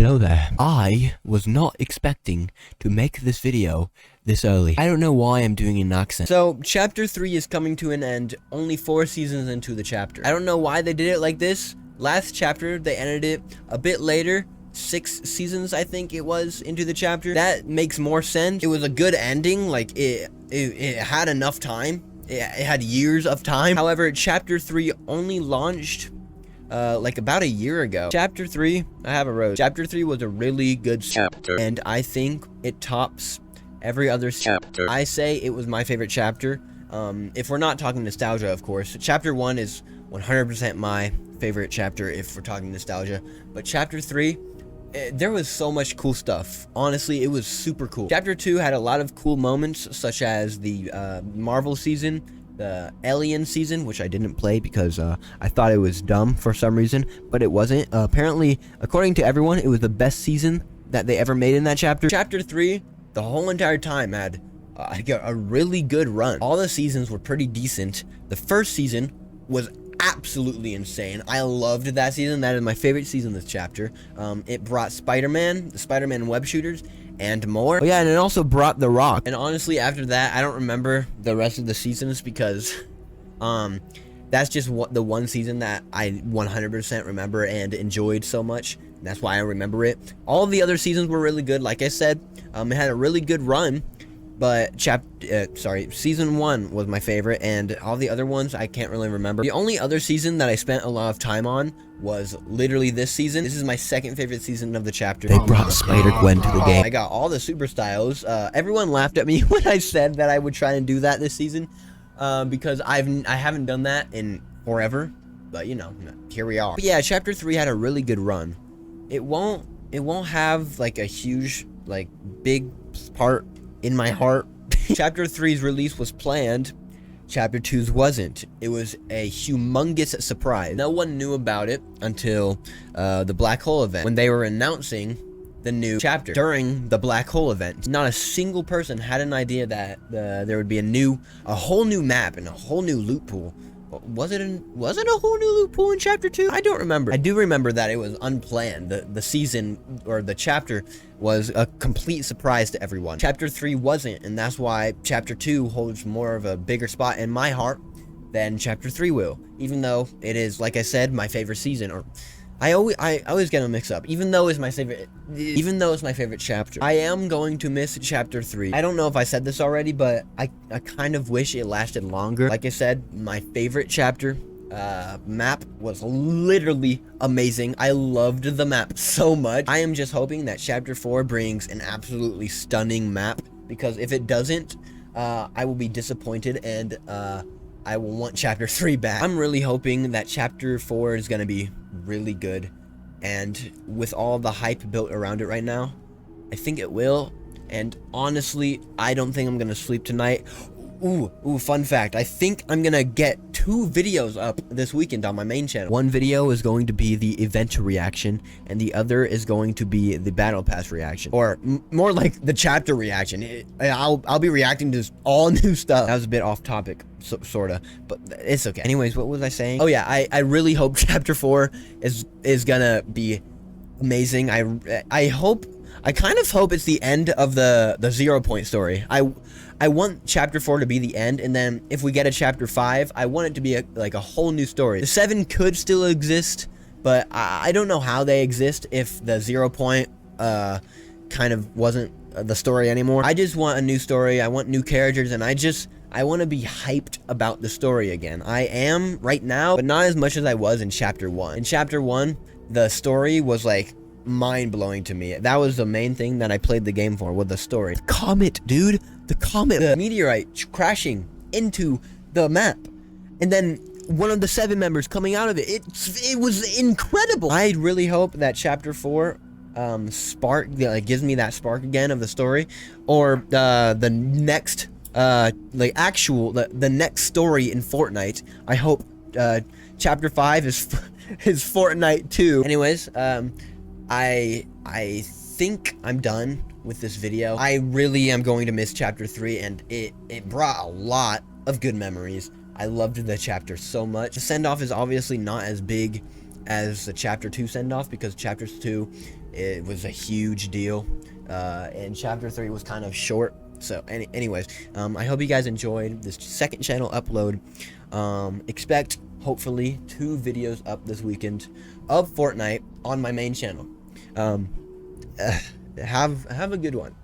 Hello there. I was not expecting to make this video this early. I don't know why I'm doing an accent. So, chapter 3 is coming to an end, only 4 seasons into the chapter. I don't know why they did it like this. Last chapter, they ended it a bit later. 6 seasons, I think it was, into the chapter. That makes more sense. It was a good ending, like, it had enough time. It had years of time. However, chapter 3 only launched like about a year ago. Chapter 3, I have a rose. Chapter 3 was a really good chapter, and I think it tops every other chapter. I say it was my favorite chapter. If we're not talking nostalgia, of course. Chapter 1 is 100% my favorite chapter if we're talking nostalgia. But chapter 3, there was so much cool stuff. Honestly, it was super cool. Chapter 2 had a lot of cool moments, such as the Marvel season, the Alien season, which I didn't play because I thought it was dumb for some reason, but it wasn't. Apparently, according to everyone, it was the best season that they ever made in that chapter. Chapter 3, the whole entire time had a really good run. All the seasons were pretty decent. The first season was absolutely insane. I loved that season. That is my favorite season, this chapter. It brought Spider-Man, the Spider-Man web shooters, and more. Oh yeah, and it also brought The Rock. And honestly, after that, I don't remember the rest of the seasons because that's just the one season that I 100% remember and enjoyed so much. That's why I remember it. All of the other seasons were really good. Like I said, it had a really good run. But season 1 was my favorite, and all the other ones I can't really remember. The only other season that I spent a lot of time on was literally this season. This is my second favorite season of the chapter. They brought Spider-Gwen to the game. I got all the super styles. Everyone laughed at me when I said that I would try and do that this season, because I haven't done that in forever. But you know, here we are. But yeah, chapter 3 had a really good run. It won't have like a huge, like, big part in my heart. Chapter 3's release was planned. Chapter 2's wasn't. It was a humongous surprise. No one knew about it until the Black Hole event, when they were announcing the new chapter. During the Black Hole event, not a single person had an idea that there would be a whole new map and a whole new loot pool. Was it a whole new loot pool in chapter 2? I don't remember. I do remember that it was unplanned. The season, or the chapter, was a complete surprise to everyone. Chapter 3 wasn't, and that's why chapter 2 holds more of a bigger spot in my heart than chapter 3 will. Even though it is, like I said, my favorite season, or I always get them mixed up. Even though it's my favorite chapter, I am going to miss chapter 3. I don't know if I said this already, but I kind of wish it lasted longer. Like I said, my favorite chapter map was literally amazing. I loved the map so much. I am just hoping that chapter 4 brings an absolutely stunning map, because if it doesn't, I will be disappointed, and I will want chapter 3 back. I'm really hoping that chapter 4 is gonna be really good, and with all the hype built around it right now, I think it will. And honestly, I don't think I'm gonna sleep tonight. Ooh, fun fact, I think I'm gonna get 2 videos up this weekend on my main channel. One video is going to be the event reaction, and the other is going to be the battle pass reaction, or more like the chapter reaction. I'll be reacting to all new stuff. That was a bit off topic, sorta, but it's okay. Anyways, what was I saying? Oh yeah, I really hope chapter 4 is gonna be amazing. I kind of hope it's the end of the 0 point story. I want chapter 4 to be the end, and then if we get a chapter 5, I want it to be like a whole new story. The 7 could still exist, but I don't know how they exist if the 0 point kind of wasn't the story anymore. I just want a new story. I want new characters, and I want to be hyped about the story again. I am right now, but not as much as I was in chapter 1. In chapter 1, the story was like mind-blowing to me. That was the main thing that I played the game for, with the story. The comet, dude. The comet. The meteorite crashing into the map. And then one of the 7 members coming out of it. It was incredible. I really hope that chapter 4 gives me that spark again of the story. Or the next the next story in Fortnite. I hope chapter 5 is Fortnite 2. Anyways, I think I'm done with this video. I really am going to miss chapter 3, and it brought a lot of good memories. I loved the chapter so much. The send-off is obviously not as big as the chapter 2 send off, because chapter 2, it was a huge deal, and chapter 3 was kind of short. So anyways, I hope you guys enjoyed this second channel upload. Expect hopefully 2 videos up this weekend of Fortnite on my main channel. Have a good one.